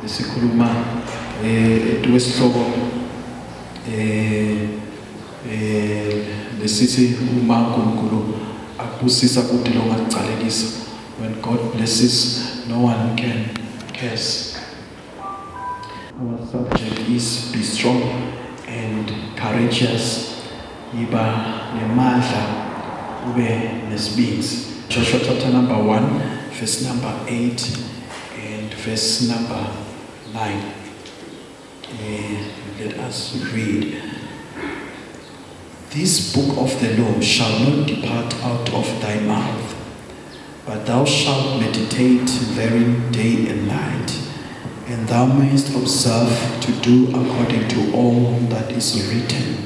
lesikhuluma etwesihloko lesithi uma uNkulunkulu akubusisa kude longalicalekisa. When God blesses, no one can curse. Our subject is be strong and courageous. Iba nemandla ube nesibindi. Joshua chapter number 1, verse number 8 and verse number 9. Let us read. This book of the law shall not depart out of thy mouth, but thou shalt meditate therein day and night, and thou mayest observe to do according to all that is written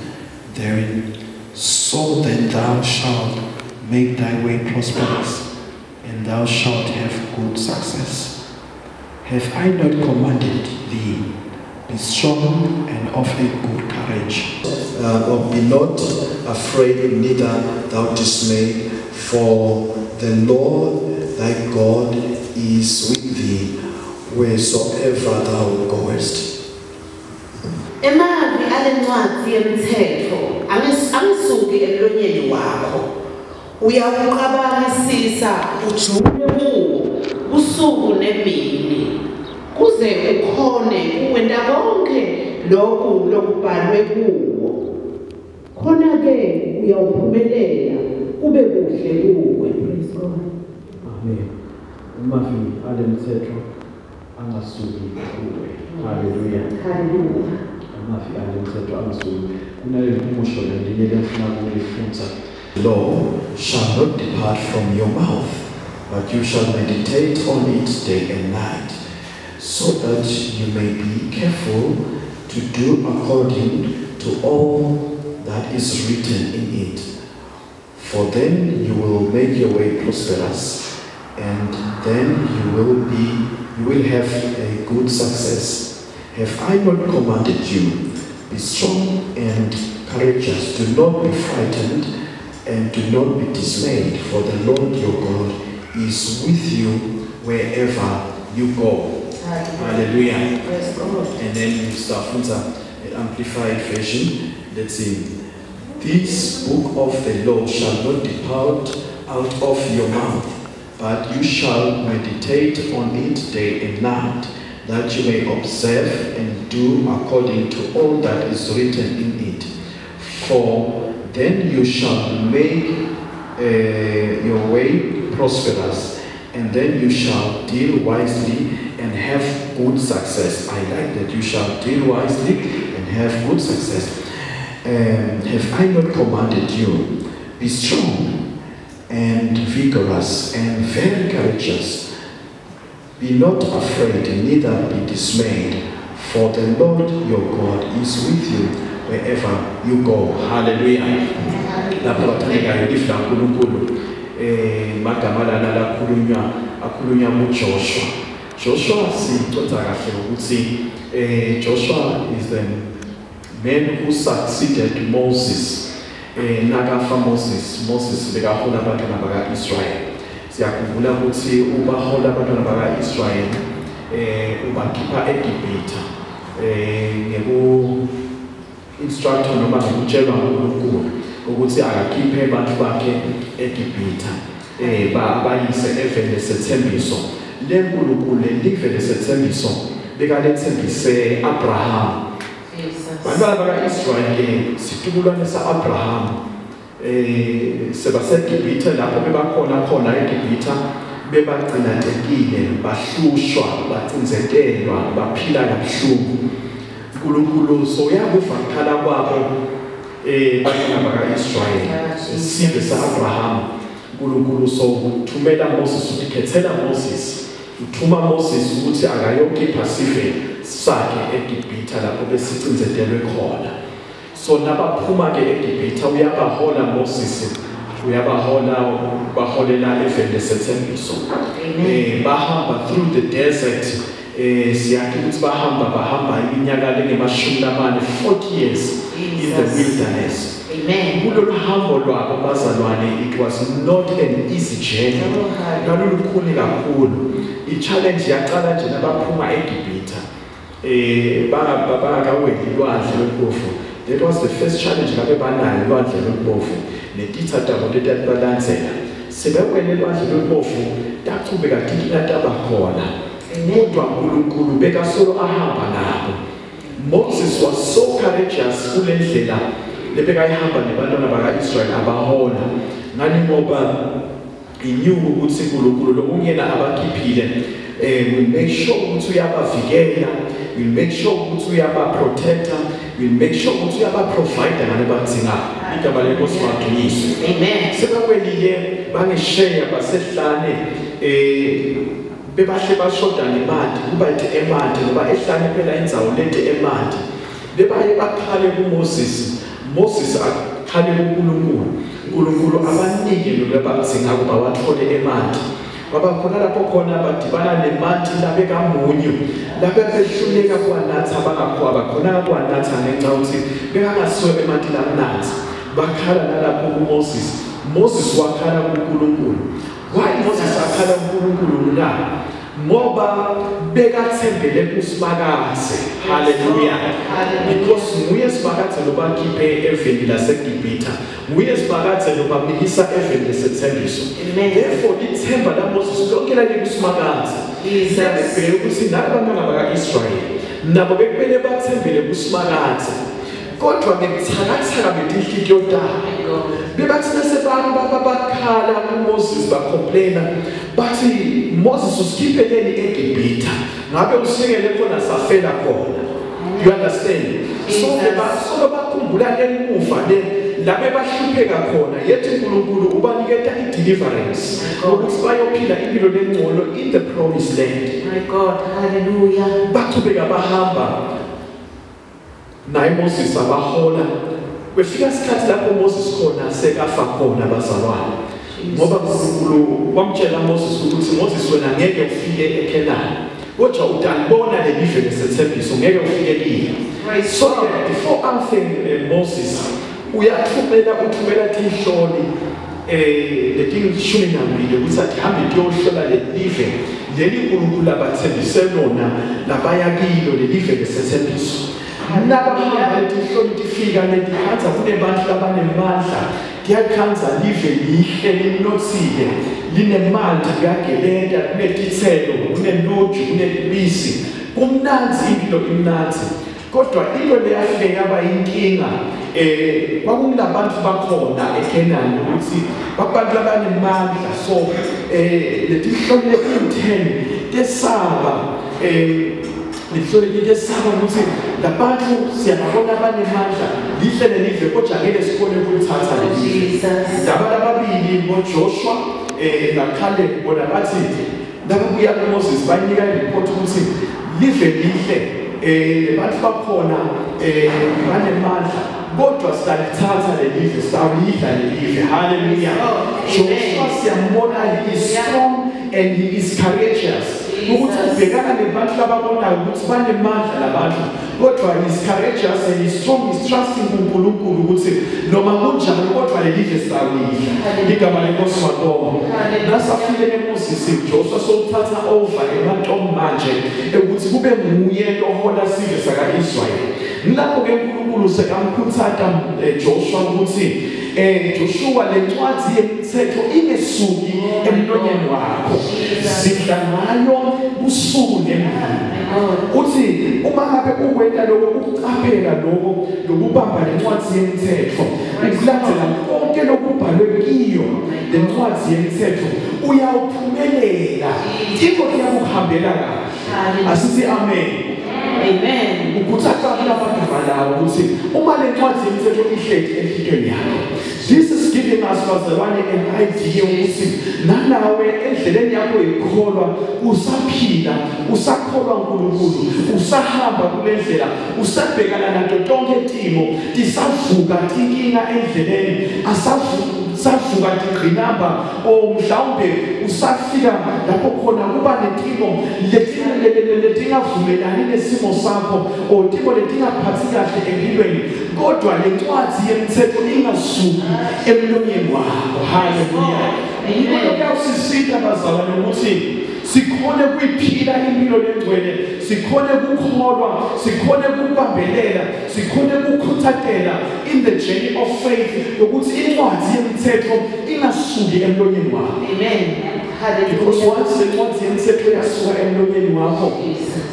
therein. So then thou shalt make thy way prosperous, and thou shalt have good success. Have I not commanded thee? Be strong and of a good courage. Be not afraid, neither thou dismayed, for the Lord thy God is with thee wheresoever thou goest. Emavi alencwadi yemthetho angisuki emlonyeni wakho, uyawuqabangisisa ujule kuwo usuku nemini, kuze ukhone ukwenza konke lokhu lokubhalwe kuwo. Khona-ke uyawuphumelela kube kuhle kuwe. Praise God. Amen. Umavi alemthetho angasuki kuwe. Hallelujah. Hallelujah. Umavi alemthetho angasuki. Kunalelisho lendinye lefuna ukulifundza. Law shall not depart from your mouth, but you shall meditate on it day and night, so that you may be careful to do according to all that is written in it. For then you will make your way prosperous, and then you will have a good success. Have I not commanded you? Be strong and courageous. Do not be frightened, and do not be dismayed, for the Lord your God is with you wherever you go. Hallelujah. And then we start from the Amplified Version. Let's see. This book of the law shall not depart out of your mouth, but you shall meditate on it day and night, that you may observe and do according to all that is written in it. For then you shall make your way prosperous, and then you shall deal wisely and have good success. I like that. You shall deal wisely and have good success. Have I not commanded you? Be strong and vigorous and very courageous. Be not afraid, neither be dismayed, for the Lord your God is with you wherever you go. Hallelujah. Lapha bathandekayo ifla uNkulunkulu magama lana akhulunywa uJoshua. Joshua sicotha kahle ukuthi Joshua is the man who succeeded Moses. Nakafa Moses bekahola abantwana baka-Israyeli. Siyakhumbula ukuthi ubahola abantwana baka-Israyeli ubakhipha eGibhithe ngeku instructor noma ngokutshelwa nguNkulunkulu ukuthi akakhiphe abantu bakhe eGibhithe bayise evele sethembiso leNkulunkulu livele sethembiso bekalethembise Abraham. Bantwana baka-Israyeli situkulwane sa-Abraham sebaseGibhithe lapho bebakhona khona eGibhithe bebagcinatekile, bahlushwa, bacinzetelwa, baphila kabuhlungu. uNkulunkulu so uyakuva ukukhala kwabo bantwana baka-Israyeli isizwe sa-Abraham. uNkulunkulu so uthumela Moses ukuthi khethela Moses, uthuma Moses ukuthi akayokhipha sive sakhe eGibhithe lapho besicinzetelwe khona. So nabaphuma ke eGibhithe uyabahola Moses, uyabahola baholela evele sethembiso. Bahamba through the desert siyathi ukuthi bahamba iminyaka engemashumi amane 40 years in the wilderness. Amen. Kulolu hambo lwabo bazalwane, it was not an easy journey. Lalulukhuni kakhulu. I-challenge yaqala nje nabaphuma eGibhithe. Bangakaweli ilwandle lompofu. That was the first challenge ngabe banayo ilwandle lompofu. Netitha tabo letabalandzela. Sebewele ilwandle lompofu, taqhubeka inkinga tabakhona. Kodwa uNkulunkulu bekasolo ahamba nabo. Moses was so courageous kule ndlela lebekayihamba nebantwana baka-Israel abahola. Ngani ngoba he knew ukuthi uNkulunkulu lo ungena abakhiphile, will make sure ukuthi uyabavikela, will make sure ukuthi uyabaprotecta, will make sure ukuthi uyabaprovider ngale badingayo. Igama lenkosi madunyiswe. Amen. Sebakwelile bangisheya basehlane bebahle bashoda ngemali kuba ithi emali ngoba ehlane phela indzawo lente emali. Bebaye bakhale kuMoses. Moses akhale kuNkulunkulu. uNkulunkulu abanike lo labadzinga kuba wathole emali. Baba khona lapho khona badibana nemali labe kamunyu. Labe behluleka kwanatha bangakhwaba khona kwanatha ngenxa ukuthi bengangasiwe emali lamnatha. Bakhala nalapho kuMoses. Moses wakhala kuNkulunkulu. Why Moses akhala kuNkulunkulu na? Ngoba bekathembele kuSibakaze. Hallelujah. Because nguye Sibakaze lobakhiphe eveni laseGibhithe. Nguye Sibakaze lobamikisa eveni lesethembiso. Therefore ithemba laMoses lonke lale kuSibakaze. Sebebheke ukuthi nabantwana baka-Israyeli nabo bekumele bathembele kuSibakaze. Kodwa ngekuthakathaka betinhliziyo zabo bebathi bakhala kuMoses bacomplaina bathi Moses usikhipheleni eGibhithe ngabe usikele khona safela khona. You understand? So bakhumbula emuva labe bahlupheka khona yethi uNkulunkulu ubaniketa i-deliverance ukuthi bayophila impilo lengcono in the promised land. My God, hallelujah. Baqhubeka bahamba naye Moses abahola. Kwefika isikhathi lapho Moses khona sekafa khona bazalwane. Ngoba uNkulunkulu wamtshela Moses ukuthi Moses wena ngeke ufike eKenani. Kodwa utalibona lelive lesethembiso ngeke ufike kini. So before answering Moses uthumela tinhloli letingishumi nambili ukuthi athi hambe tiyohlola lelive leli uNkulunkulu abathembise lona labaya kilo lelive lesethembiso. Nabahamba letinhloli tifika letikhanza kunebantu labanemandla tiyakhanza live lihle linothile linemandla kuyagelenda kunetithelo kunenoju kunebisi kumnanzi impilo imnanzi. Kodwa into leyafike yaba inkinga kwakulabantu bakhona eKenani ukuthi babantu abanemandla. So letinhloli leti-10 tesaba lihlole lesaba ukuthi labantu siyabona abanemandla lihle lelive kodwa ngeke sikhone ukuthatha lelive. Abantu ababili ngoJoshua naKaleb bona bathi nababuya kuMoses banika ireport ukuthi live lihle abantu bakhona banemandla kodwa sitalithatha lelive sitawulidla lelive. Hallelujah. Joshua siyambona he is strong and he is courageous. Ukuthi ubhekana nebantu lababonayo ukuthi banemandla labantu kodwa he is courageous and he is strong, he is trusting kuNkulunkulu ukuthi noma kunjani kodwa lelive sitawulidla. Igama lenkosi mabonga. Nasafike eMoses Joshua sokuthatha over ebantu manje ukuthi kube nguye ohola isizwe saka-Israyeli. Lapho ke uNkulunkulu sekamkhuthaza Joshua ukuthi Joshua lencwadi yemithetho ingesuki emlonyeni wakho sidla ngayo usuku nemini. Uthi uma ngabe ukwenta lokho ukucaphela lokho lokubamba lencwadi yemithetho ukulandela konke lokubhalwe kiyo lencwadi yemithetho uyawuphumelela into iyakuhambela kahle. Asithi amen. Amen. Ukuthatha abantu balawo ukuthi uma lencwadi yemithetho ihleli enhlitweni yakho. This is giving us bazalwane an idea ukuthi nanawe endleleni yakho yokukholwa usaphila, usakholwa uNkulunkulu, usahamba kule ndlela, usabhekana nato tonke timo, tisavuka tinkinga endleleni, savuka ngqinamba o mhlawumbe usafika lapho khona kuba netimo letingavumelani nesimo sakho o timo letingaphathi kahle empilweni kodwa le ncwadi yemithetho ingasuki emlonyeni wakho. Haleluya. Kuyasisiza bazalwane ukuthi sikhone kuyiphila impilo lengcwele, sikhone ukukholwa, sikhone ukubambelela, sikhone ukukhuthathela in the journey of faith ukuthi incwadi yemithetho ingasuki emlonyeni wakho. Amen. Because once the incwadi yemithetho yasuka emlonyeni wakho,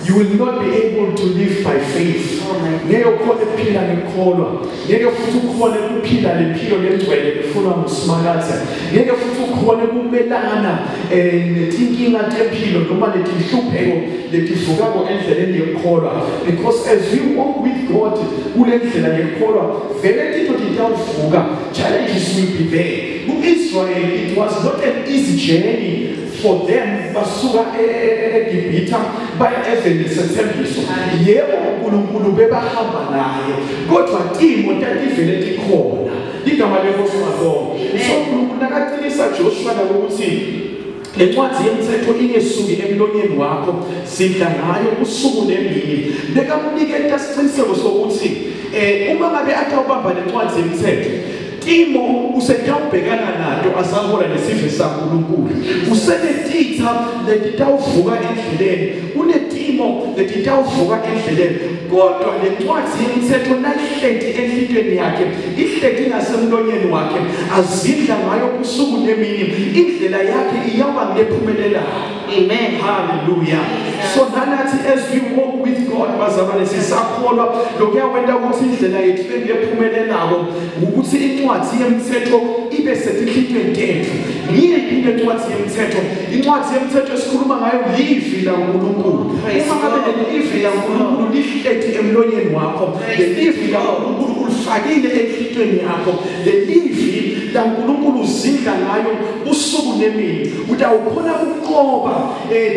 you will not be able to live by faith. Ngeke ukhone ukuphila ngekholwa, ngeke futhi ukhone ukuphila lempilo lengcwele efunwa nguSimakatha, ngeke futhi ukhone ukumelana netinkinga tempilo noma letinhlupheko letivukako endleleni yekholwa. Because as we walk with God kule ndlela yekholwa, vele into titawuvuka, challenges will be there. Israel, it was not an easy journey for them basuka eGibhithe baya eVenisembiso. Yebo uNkulunkulu bebahamba naye kodwa timo tativele tikhona igama lenkosi ngabonga. So uNkulunkulu nakaqinisa Joshua ukuthi le ncwadi yemithetho ingesuki emlonyeni wakho, sidla ngayo usuku nemini. Bekamnikela isiqiniseko sokuthi uma ngabe atawubamba le ncwadi yemithetho, timo usetawubhekana nato asahola nesifo saNkulunkulu, usenetitha letitawuvuka endleleni, unetimo letitawuvuka endleleni, kodwa le ncwadi yemithetho nayihleti enhlitweni yakhe, ihleti ngasemlonyeni wakhe, azidla ngayo usuku nemini, indlela yakhe iyaba ngephumelelayo. Amen. Hallelujah. So nanathi as we walk with God bazalwane sisakholwa lokuyawenda ukuthi indlela yethu engephumelelayo ukuthi incwadi yemithetho ibe setinhlitweni tethu. Yini incwadi yemithetho? Incwadi yemithetho esikhuluma ngayo livi laNkulunkulu. Uma ngabe livi laNkulunkulu lihleti emlonyeni wakho, livi laNkulunkulu ulifakile enhlitweni yakho, livi laNkulunkulu uzindla ngayo usuku nemini, utawukhona ukuqoba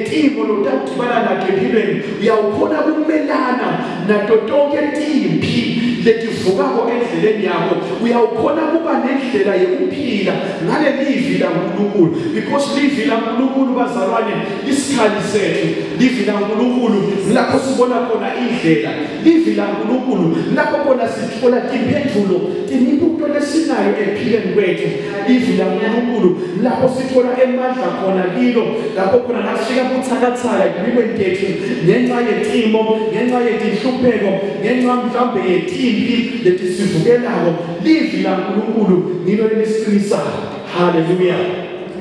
timo lotadibana nato empilweni, uyawukhona ukumelana nato tonke timpi letivukako endleleni yakho, uyawukhona kuba nendlela yokuphila ngale livi laNkulunkulu. Because livi laNkulunkulu bazalwane isikhali sethu, livi laNkulunkulu lapho sibona khona indlela, livi laNkulunkulu lapho khona sithola imphendvulo tinimbuto lesinayo empilweni kwethu, livi laNkulunkulu lapho sithola emandla khona kilo, lapho khona nafika buthakathaka empilweni yethu ngenxa yetimo, ngenxa yetinhlupheko, ngenxa mhlawumbe yetimpi letisivukelayo, livi laNkulunkulu ngilo lelisiqinisayo. Hallelujah.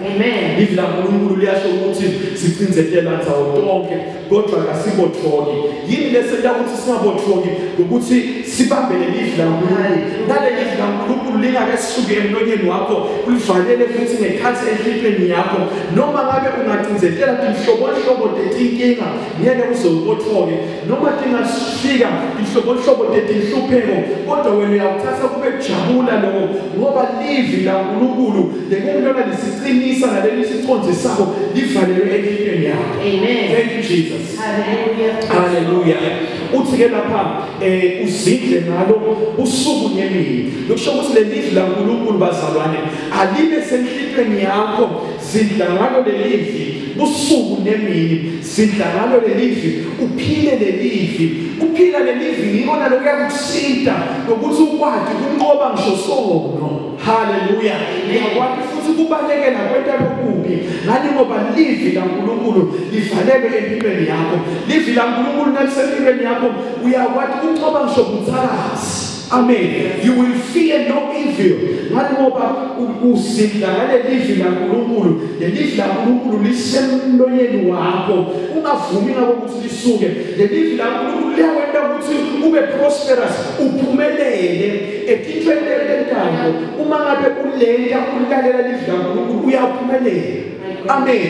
Amen. Livi laNkulunkulu liyasho ukuthi sicinzetela nzawo tonke kodwa kasibothoki. Yini lesenta ukuthi singabothoki ukuthi sibambele livi laNkulunkulu. Nale livi laNkulunkulu lingake sisuke emlonyeni wakho, ulivalele futhi ngekhathi enhlitweni yakho. Noma ngabe ungacinzetela tinhlobo tetinkinga ngeke uzobothoke. Noma tingafika inhlobo tetinhlupheko kodwa wena uyawuthatha kube kujabula lokho ngoba livi laNkulunkulu lekumntwana lisiqinisa naleli siconze sakho livalelwe enhlitweni yakho. Amen. Thank you Jesus. Hallelujah. Hallelujah. Uthi ke lapha uzindle ngalo usuku nemini. Lokusho ukuthi le livi laNkulunkulu bazalwane alibe senhlitweni yakho, zindla ngalo le livi usuku nemini, zindla ngalo le livi, uphile le livi. Uphila le livi ngikona lokuyakusinda nokuthi ukwazi ukunqoba ngisho sono. Hallelujah. Ngiyakwazi futhi kubalekela kwenta lokubi ngani ngoba livi laNkulunkulu livalelwe empilweni yakho. Livi laNkulunkulu nalisempilweni yakho uyakwazi ukunqoba ngisho buthakathi. Amen. You will fear no evil. Ngani ngoba uzindla ngale livi laNkulunkulu, le livi laNkulunkulu lisemlonyeni wakho, ungavumi ngako ukuthi lisuke. Le livi laNkulunkulu liyawenda ukuthi ube prosperous, uphumelele etintweni lentando. Uma ngabe ulenda ulalela livi laNkulunkulu uyaphumelela. Amen.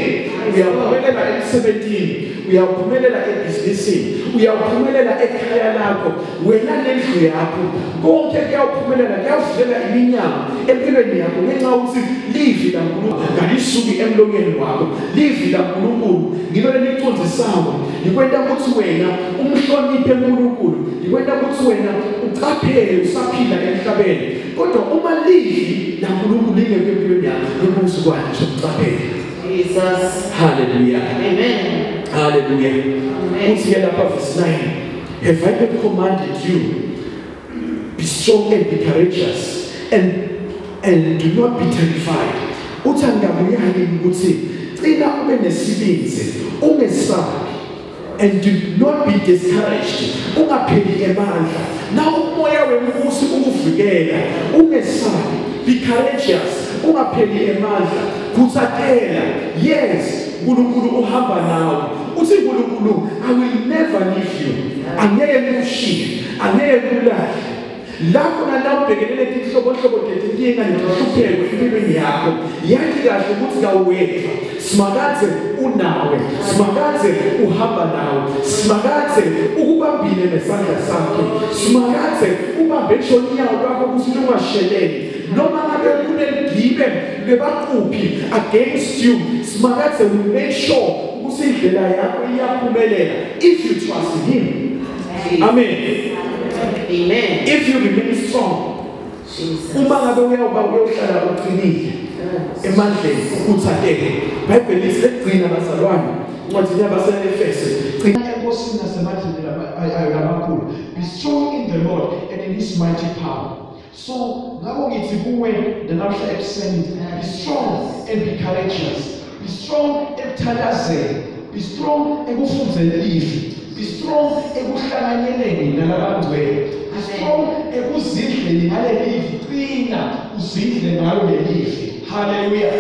Uyaphumelela emsebenzini, uyaphumelela ebhizinisini, uyaphumelela ekhaya lakho, wena nendlu yakho, konke kuyaphumelela, kuyavulela iminyango empilweni yakho ngenxa yokuthi livi laNkulunkulu ngalisuki emlonyeni wakho. Livi laNkulunkulu ngilo leliconzisayo Likwenta ukuthi wena umhloniphe uNkulunkulu. Likwenta ukuthi wena uqaphele usaphila emhlabeni. Kodwa uma livi laNkulunkulu lingekho empilweni yakho, lokuthi ukwazi ukuqaphela. Jesus. Hallelujah. Amen. Hallelujah. Uthi lapha verse 9. Have I not commanded you? Be strong and be courageous, and do not be terrified. Uthi angabuyani ukuthi cina ube nesibindi, ungesabi, and do not be discouraged. Ungapheli amandla. Na umoya wenkosi ukuvikela, ungesabi. Be courageous. Ungapheli amandla. Kuthathela. Yes, uNkulunkulu uhamba nawe. Uthi uNkulunkulu, I will never leave you. Angeke ngikushiye, angeke ngikulahle. Lapho nalabhekelele inhlobo zezinkinga nezihlupheko empilweni yakho, yathi kahle ukuthi kawuwedwa. Simakathe unawe, simakathe uhamba nawe, simakathe ukubambile nesandla sakhe, simakathe ubambe inyawo lwakho ukuthi lungasheleli. Noma ngabe kunengibe lebaquphi against you, simakathe we make sure ukuthi indlela yakho iyaphumelela if you trust in him. Amen. Amen. If you remain strong, uma ngabe uyohlala uqinile emandleni ukuthatheke. Bible lithi legcina bazalwane, incwadi yabaseEfeso, gcina enkosini nasemandleni amakhulu. Be strong in the Lord and in his mighty power. So ngabo ngithi kuwe namhla ekuseni, be strong and be courageous. Be strong ekuthandazeni. Be strong ekufundzeni livi. Be strong ekuhlanganyeleni nalabangcwele. Be strong ekuzindleni ngalelivi. Qina uzindle ngalo lelivi. Hallelujah.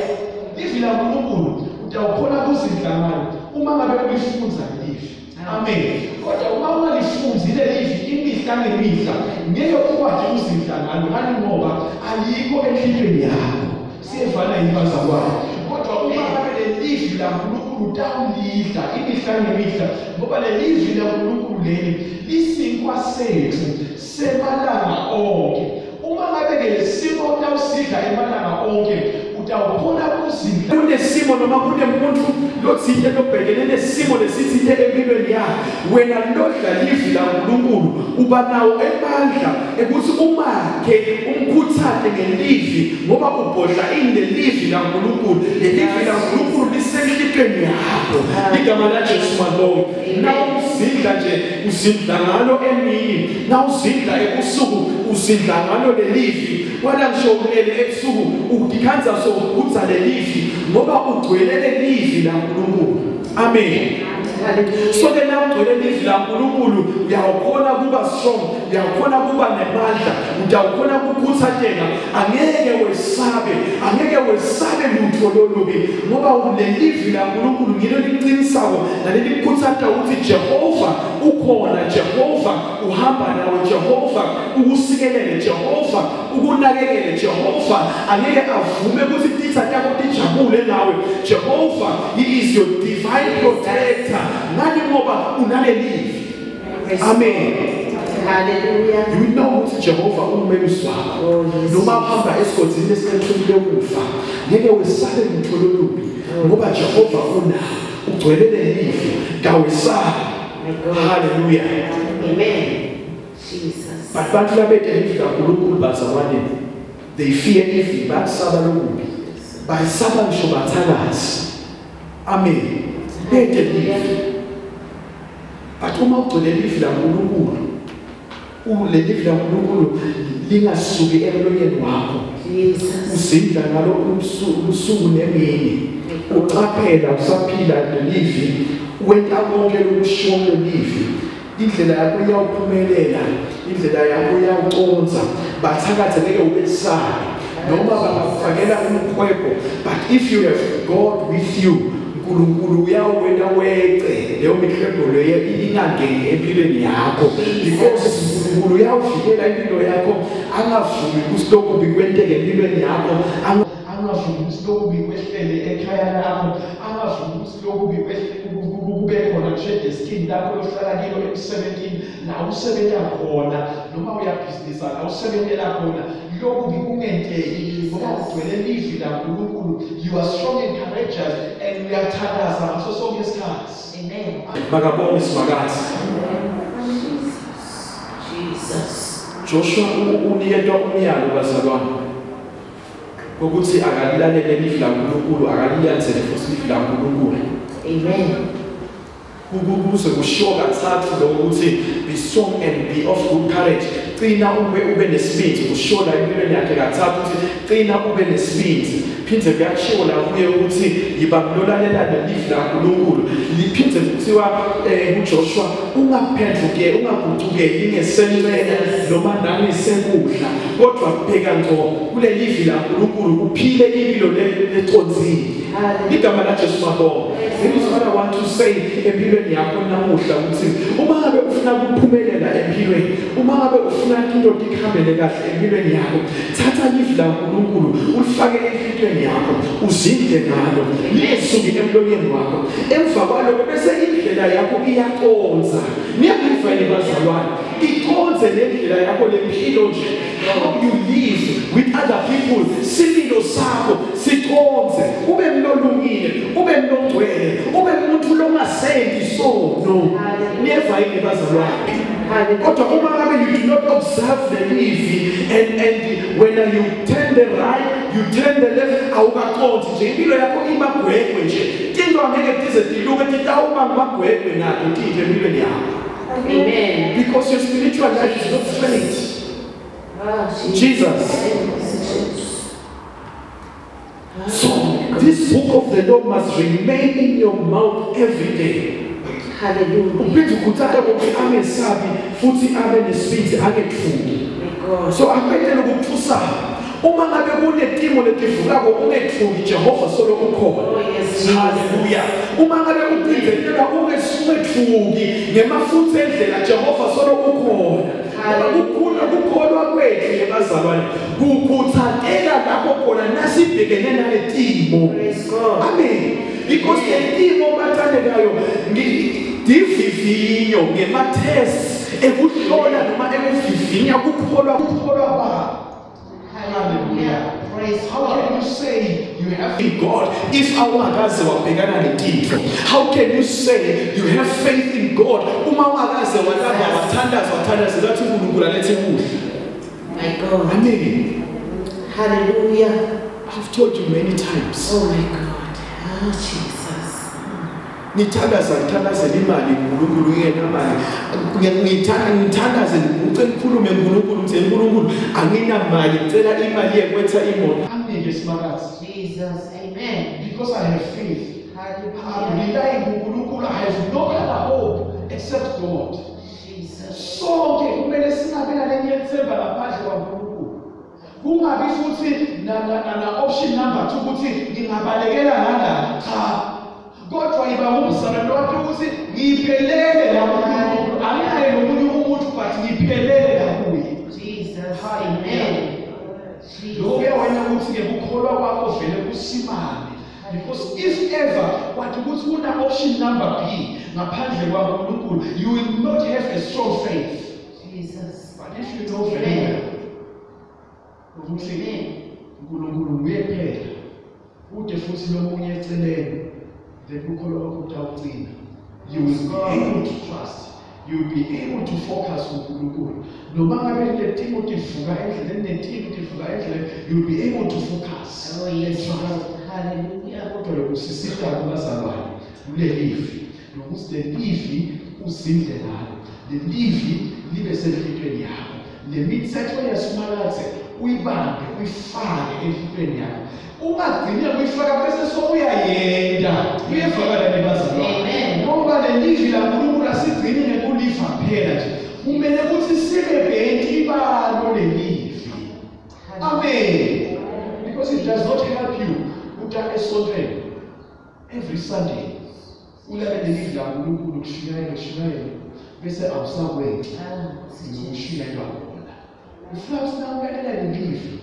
Livi laNkulunkulu utawukhona kuzinhlangano uma ngabe ulifunza lelivi. Amen. Kodwa uma ungalifunzile livi imihla ngemihla ngeke ukwazi kuzinhlangano ngani ngoba ayikho enhlizweni yakho. Siyevana yibazalwane. Kodwa uma ngabe lelivi laNkulunkulu utawulidla imihla ngemihla ngoba lelivi laNkulunkulu leli lisinkwa sethu semalanga onke. Uma ngabe lesimo utawusidla emalanga onke utawukhona kuzindla. Kunesimo noma kunemuntu lothinte lobhekene nesimo lesithinte empilweni yakho, wena lodla livi laNkulunkulu uba nawo emandla ukuthi umakhe umkhuthaze ngelivi ngoba ubhodla inelivi laNkulunkulu. Lelivi laNkulunkulu lisenhlizweni yakho. Igama laJesu malonke. Na uzindla nje uzindla ngalo emini, na uzindla ebusuku uzindla ngalo lelivi. Wala ngisho kulele ebusuku ukukhanza sokukhutha lelivi ngoba ugcwele lelivi laNkulunkulu. Amen. So ke na ugcwele lelivi laNkulunkulu uyakhona kuba strong, uyakhona kuba nemandla, uyakhona ukukhuthazeka. Angeke wesabe lutho lolubi ngoba lelivi laNkulunkulu ngilo liqinisako nalelikhuthaza ukuthi Jehova ukhona, Jehova uhamba nawe, Jehova ukusikelele, Jehova ukunakekele, Jehova angeke avume ukuthi titha yakho tijabule nawe. Jehova, he is your divine protector. Ngani ngoba unalelivi. Amen. Hallelujah. You know ukuthi Jehova ummelusi wakho. Noma uhamba esigodini lesithembu lokufa, ngeke wesabe lutho lolubi ngoba Jehova unawe, ugcwele lelivi, kawesabi. Hallelujah. Amen. Jesus. But bantu labethe livi laNkulunkulu bazalwane, they fear evil, basaba lokubi, basaba ngisho bathakazi. Amen. Bethe livi. But uma ugcwele livi laNkulunkulu, ulelivi laNkulunkulu lingasuki emlonyeni wakho. Uzindla ngalo ubusuku nemini, uqaphela usaphila lelivi, wena konke lokushoyo livi. Indlela yakho iyawuphumelela, indlela yakho iyawuconza, bathakathe ngeke ubesabi noma bangakufakela umkhwebo. But if you have God with you, uNkulunkulu uyawena weqe leyo mihlebo leyo ingangeni empilweni yakho, because uNkulunkulu uyawuvikela impilo yakho, angavumi kusiloko bikwenteke empilweni yakho, angavumi kusiloko bikwehlele ekhaya lakho, Angazi ukuthi lokhu kube khona nje eskin lakho lohlala kilo emsebenzini la usebenza khona noma uyabhizinisa la usebenzela khona lokhu kungenteki ngoba ugcwele livi laNkulunkulu. You are strong and courageous and uyathakaza ngaso sonke isikhathi. Amen. Makabonge simakazi. Jesus. Joshua uniketwa umyalo bazalwane ukuthi akalilalele livi laNkulunkulu, akaliyathele futhi livi laNkulunkulu. Amen. Ukuze kusho kathathu lokho ukuthi be strong and be of good courage. Qina ube nesibindi, kusho la empilweni yakhe kathathu ukuthi qina ube nesibindi. Phinde kuyashiwo la kuye ukuthi yibamlolalela nelivi laNkulunkulu. Liphinde kuthiwa kuJoshua ungaphenduke ungagucuke ingesenxele noma nangisekudla kodwa bheka ngco kule livi laNkulunkulu uphile impilo leconzile. Igama laJesu mabonga. This is what I want to say empilweni yakho namuhla ukuthi uma ngabe ufuna ukuphumelela empilweni, uma ngabe ufuna into ikhambele kahle empilweni yakho, thatha livi laNkulunkulu ulifake empilweni yakho, uzinde ngalo, lisuke emlonyeni wakho. Emva kwalokho bese indlela yakho iyaconza. Niyakufayela bazalwane, iconze lendlela yakho lempilo nje. How you live with other people, similo sakho siconze, ube mlolungile, ube mlongcwele, ube umuntu longasendi sono. Niyafayela bazalwane. Kodwa uma ngabe you do not observe the livi and when you turn the right, you turn the left, awukaconzi nje impilo yakho imagwegwe nje. Into angeke tize diluke titawuba magwegwe nato tithe empilweni yakho. Amen. Because your spiritual life is not straight. Jesus. So this book of the law must remain in your mouth every day. Hallelujah. Uphethe ukuthatha ukuthi angesabi futhi abe nesibindi angethuki. So akuphethe ukuthusa. Uma ngabe kunetimo letivukako ungethuki Jehova solo ukhona. Hallelujah. Uma ngabe ucindelela ungethuki ngemafutha endlela Jehova solo ukhona. Ukukholwa kwethu yebazalwane kukuthathela lapho khona nasibhekene naletimo. Amen. Because letimo bathandekayo ndivivinyo ngematests ekuhlola noma ekuvivinya kukholwa ba. Hallelujah. How can you say you have in God if awakaze wabhekana netimo? How can you say you have faith in God uma wakaze walaba wathandaza lathi uNkulunkulu alethe kuhle? My God. Amen. Hallelujah. I've told you many times. Oh my God. Oh Jesus. Ngithandaza imali uNkulunkulu yena mali. Ngithandaza ngicela ukukhuluma uNkulunkulu ngicela uNkulunkulu anginamali ngicela imali yekwenza imoto. Anginike simakazi. Jesus. Amen. Because I have faith. I rely on uNkulunkulu. I have no other hope except God. Jesus. Sonke kumele singabe nalenye ethemba ngaphandle kwaNkulunkulu. Kungabi futhi na option number 2 ukuthi ngingabalekela ngala. Cha. Kodwa iba umzalwane wakhe ukuthi ngiphelele lapho anginaye nomunye umuntu but ngiphelele lapho. Jesus. Amen. Lokho kuyawena ukuthi ke ukukholwa kwakho vele kusimame. Because if ever wathi ukuthi una option number B ngaphandle kwaNkulunkulu, you will not have a strong faith. Jesus. But if you know very well ukuthi uNkulunkulu uyephela ude futhi lomunye eceleni, then ukholwa kwakho utawucina. You will be able to trust. You will be able to focus on uNkulunkulu. Noma ngabe letimo tivuka endleleni netimo tivuka endleleni, you will be able to focus. Oh yes. Hallelujah. Kodwa lokusisita kubazalwane kule livi nokuthi le livi uzindle nalo, le livi libe senhlizweni yakho, le mithetho yesimakathe uyibambe uyifake enhlizweni yakho. Ungagcina kuyifaka bese sokuyayenda uyevakala nebazalwane. Amen. Ngoba le livi laNkulunkulu asigcini ngekuliva kuphela nje, kumele ukuthi sibe bheki ibalo le livi. Amen. Because it does not help you uta esontweni every Sunday ulalele livi laNkulunkulu kushumayela bese awusakwenza ukushumayela khona. Ufuna ukuthi nawulalela le livi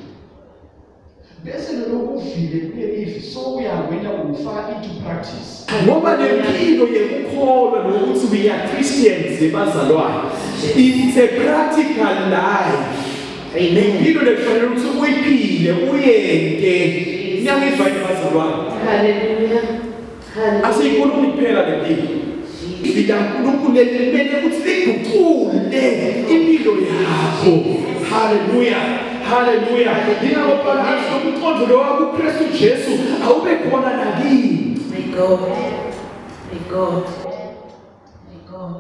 bese lokuvile kulelivi so uyangena ufaka into practice. Ngoba lempilo yekukholwa nokuthi we are Christians ebazalwane. It's a practical life. Lempilo lekufanele ukuthi uyiphile uyeke. Niyangivayela bazalwane. Hallelujah. Hallelujah. Asiyikhulumi kuphela lempilo. Ila uNkulunkulu lelimele ukuthi liguqule impilo yakho. Hallelujah. Hallelujah. Ngiyabona ukuthi umqondo lo wakuKristu Jesu awube khona nakini. My God. My God. My God.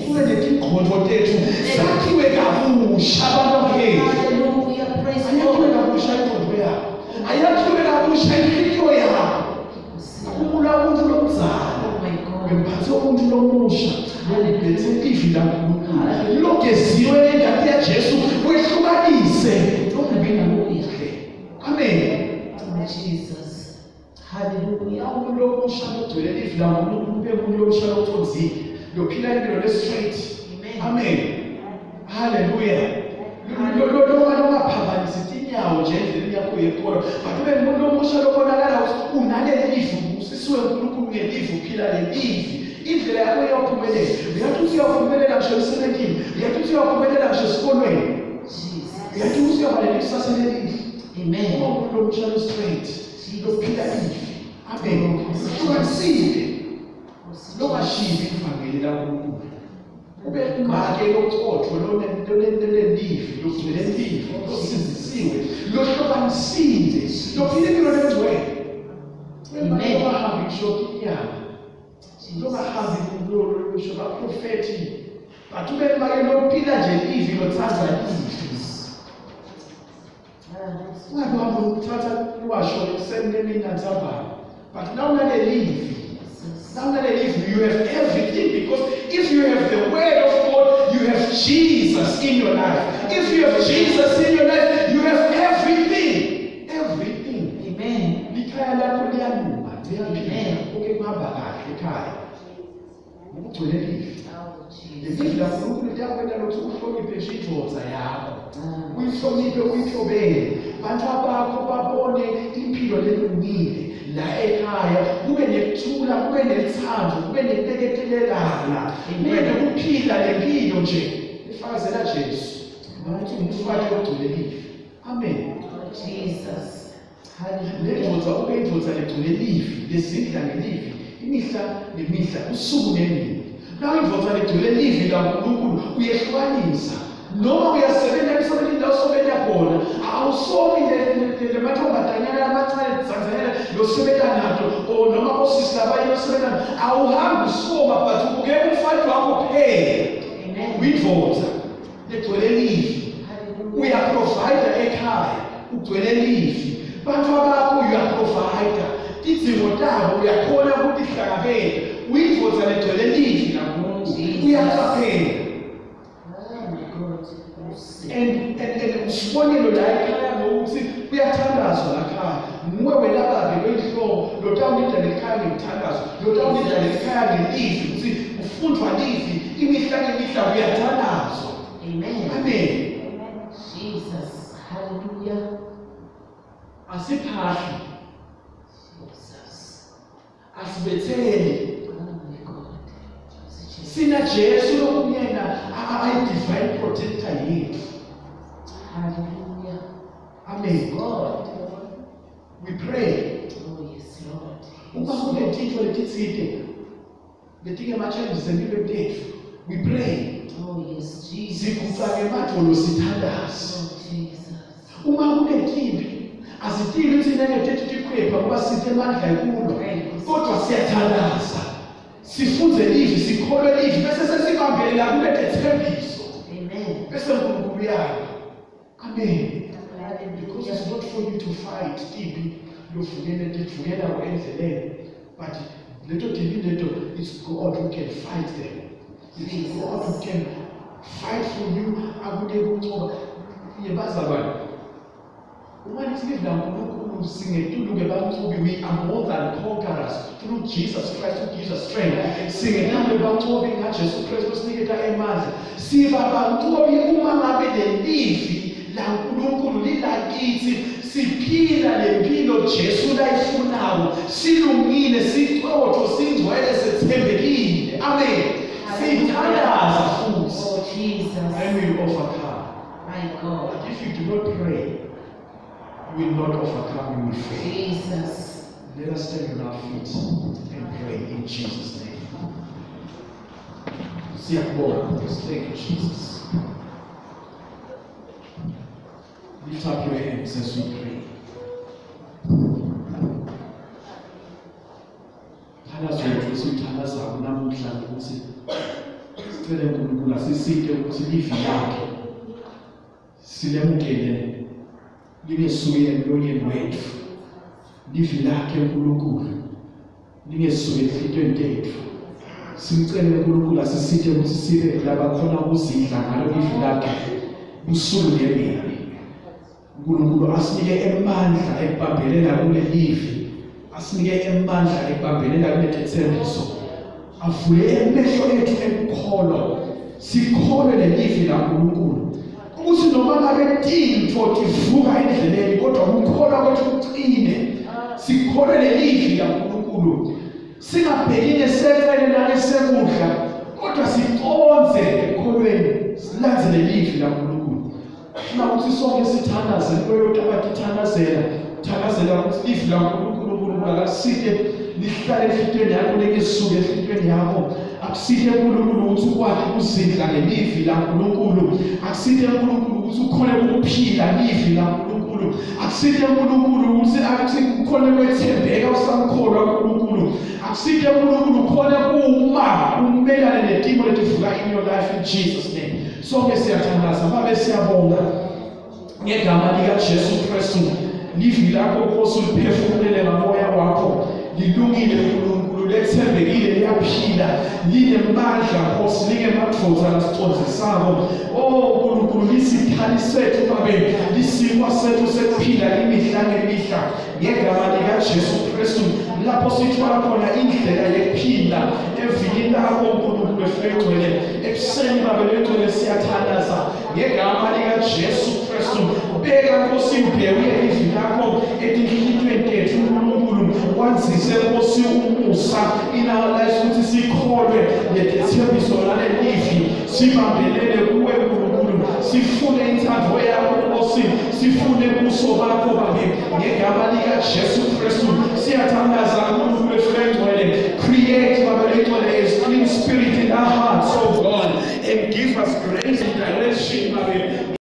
Ule letingqondo tethu sakhiwe kabusha abantu bethu. Hallelujah. Praise Ayakhiwe God. kabusha ingqondo yakho. Ayakhiwe kabusha inhliziyo yakho. Ukula umuntu lomzalo. Oh my God. Ngemphathe umuntu lomusha. Ngemphethe ivi laNkulunkulu. Logeziwe endabeni yaJesu wehlukanise okubi nokuhle. Amen. Oh Jesus. Hallelujah. Umuntu lomusha logcwele ivi laNkulunkulu ube umuntu lomusha lothonzile. Lophila impilo le-straight. Amen. Hallelujah. Longaphambanisi inyawo nje endleleni yakho yekholwa. But ube umuntu lomusha lobonakala ukuthi unaleli ivi usisiwe uNkulunkulu ngelivi uphila lelivi. Indlela yakho iyaphumelela. Uyathi usiyaphumelela ngisho emsebenzini. Uyathi usiyaphumelela ngisho esikolweni. Uyathi usiyaphumelela ikusasa lelivi. Amen. Umuntu lomusha lo-straight. Lophila livi. Amen. Ungasile. Longashiyi ivangeli laNkulunkulu. Ube ngake loqotho lolelivi, logcwele livi, losizisiwe, lohlukanisile, lophila impilo lengcwele. Amen. Ungahambi ngisho inyama. Ungahambi ngisho abaprofeti. But ube ngake lophila nje livi lothanda livi. Ungahambi ukuthatha uwasho ekuseni nantsambama. But now unalelivi. Now that you have everything, because if you have the word of God, you have Jesus in your life. If you have Jesus in your life, you have everything. Everything. Amen. Likhaya lakho liyanuma, Amen. konke kuhamba kahle ekhaya. Ukugcwele livi. Jesus. Livi laNkulunkulu liyakwenza ukuthi uhloniphe nje indvodza yakho. Uyihloniphe, uyithobele. Bantu abakho babone impilo lelungile. La ekhaya kube nekuthula, kube nethando, kube neteketelelana, kube nokuphila lempilo nje efakazela Jesu. Ukuthi umfake ogcwele livi. Amen. Jesus. Lendvodza ube indvodza legcwele livi, lezindla ngelivi, imihla nemihla, usuku nemini. Nawe indvodza legcwele livi laNkulunkulu uyehlukanisa. Noma uyasebenza emsebenzini la usebenza khona, awusomi lemantombazanyana amancane zanzanyana losebenza nato, noma osisi labanye losebenza, awuhambi usoma, but ubukela umfati wakho kuphela. Uyindvodza legcwele livi. Uyaprovida ekhaya, ugcwele livi. Bantu abakho uyaprovida. Izimo tabo uyakhona ukuthi hlangabele. Uyindvodza legcwele livi laNkulunkulu. Uyaqaphela. And usibonelo la ekhaya ngokuthi uyathandazwa la ekhaya. Nguwe wena babe wehlobo, lotawulinda lekhaya ngithandazo, lotawulinda lekhaya ngelivi, ukuthi ufundwa livi, imihla ngemihla uyathandazwa. Amen. Amen. Jesus. Hallelujah. Asiphahli, Jesus. asibetheli. Oh my God. Sina Jesu lokumyena ayi-divine protector yethu. Hallelujah. Amen. God. We pray. Oh yes, Lord. Uma kunetintfo letitsite letingematshengise empilweni tethu, we pray. Oh yes, Jesus. Siguca ngemadvolo sithandaza. Oh Jesus. Uma kunetimphi asitili ukuthi nengetethu tikhwepha ngoba sithe emandla ekulo, kodwa siyathandaza. Sifunze livi, sikholwe livi, bese sesibambele la kulethembiso. Amen. Bese uNkulunkulu yakho. Amen. Because Hallelujah. it's not for you to fight, tibi lovukele tivukela endleleni, but leto tibi leto, it's God who can fight them. It's God who can fight for you. Akudeke ukucoba yebazalwane. Uma live laNkulunkulu singetuluke bantsubi, we are more than conquerors through Jesus Christ who gives us strength. Singethambe bantsubi ngaJesu Kristu siniketa emandla. Siba bantsubi uma ngabe lelivi la nkulunkulu lilakithi siphila lempilo Jesu layifunayo silungile siqotho singcwele sethembekile amen sithandaza futhi Oh, Jesus. and we overcome. My God. But if you do not pray, you will not overcome, you will fail. Jesus. Let us stand on our feet and pray in Jesus' name. Siyabonga, thank you, Jesus. Lift up your hands as we pray. Thandaza wethu sithandaza namuhla ukuthi sicele uNkulunkulu asisike ukuthi livi lakhe silemukele lingesuke emlonyeni wethu. Livi lakhe uNkulunkulu lingesuke enhlitweni yethu. Simcele uNkulunkulu asisike ukuthi sibe labakhona ukuzidla ngalo livi lakhe usuku nemini. uNkulunkulu asinike emandla ekubambelela kule livi. Asinike emandla ekubambelela kule thembiso. Avule emehlo ethu emkholo. Sikhole le livi laNkulunkulu. Ukuthi noma ngabe tinto tivuka endleleni kodwa ukukholwa kwethu kuqine. Sikhole le livi laNkulunkulu. Singabheki nesekele nalesekudla kodwa siconze ekholweni silandzele livi laNkulunkulu. Funa ukuthi sonke sithandaze kuyo abatithandazela. Thandazela ukuthi livi laNkulunkulu akasike lihlale enhlitweni yakho lengesuke enhlitweni yakho. Akusike uNkulunkulu ukuthi ukwazi ukuzidla ngelivi laNkulunkulu. Akusike uNkulunkulu ukuthi ukhole ukuphila livi laNkulunkulu. Akusike uNkulunkulu ukuthi ukhole kwethembeka usamkholwa uNkulunkulu. Akusike uNkulunkulu ukhole kuma umelane netimo letivuka in your life in Jesus name. Sonke siyathandaza babe siyabonga ngegama lika Jesu Kristu. Livi lakho Nkosi uliphefumulele ngamoya wakho. Lilungile uNkulunkulu lethembekile liyaphila linemandla Nkosi lingemadvoza lasicondzisako. Oh uNkulunkulu lisithali sethu babe lisikwa sethu sekuphila imihla ngemihla ngegama lika Jesu Kristu. Lapho sithola khona indlela yokuphila evikini lakho uNkulunkulu efegcwele ebuseni babe legcwele siyathandaza ngegama lika Jesu Kristu. Beka Nkosi ubheke ivi lakho etinhlitweni tethu uNkulunkulu wanzise Nkosi umusa in our lives ukuthi sikholwe lethembiso lale livi sibambelele kuwe uNkulunkulu sifune inthando yakho Nkosi sifune ubuso bakho babe ngegama lika Jesu Kristu siyathandaza uNkulunkulu efegcwele create babe legcwele a clean spirit in our hearts oh God and give us grace and direction babe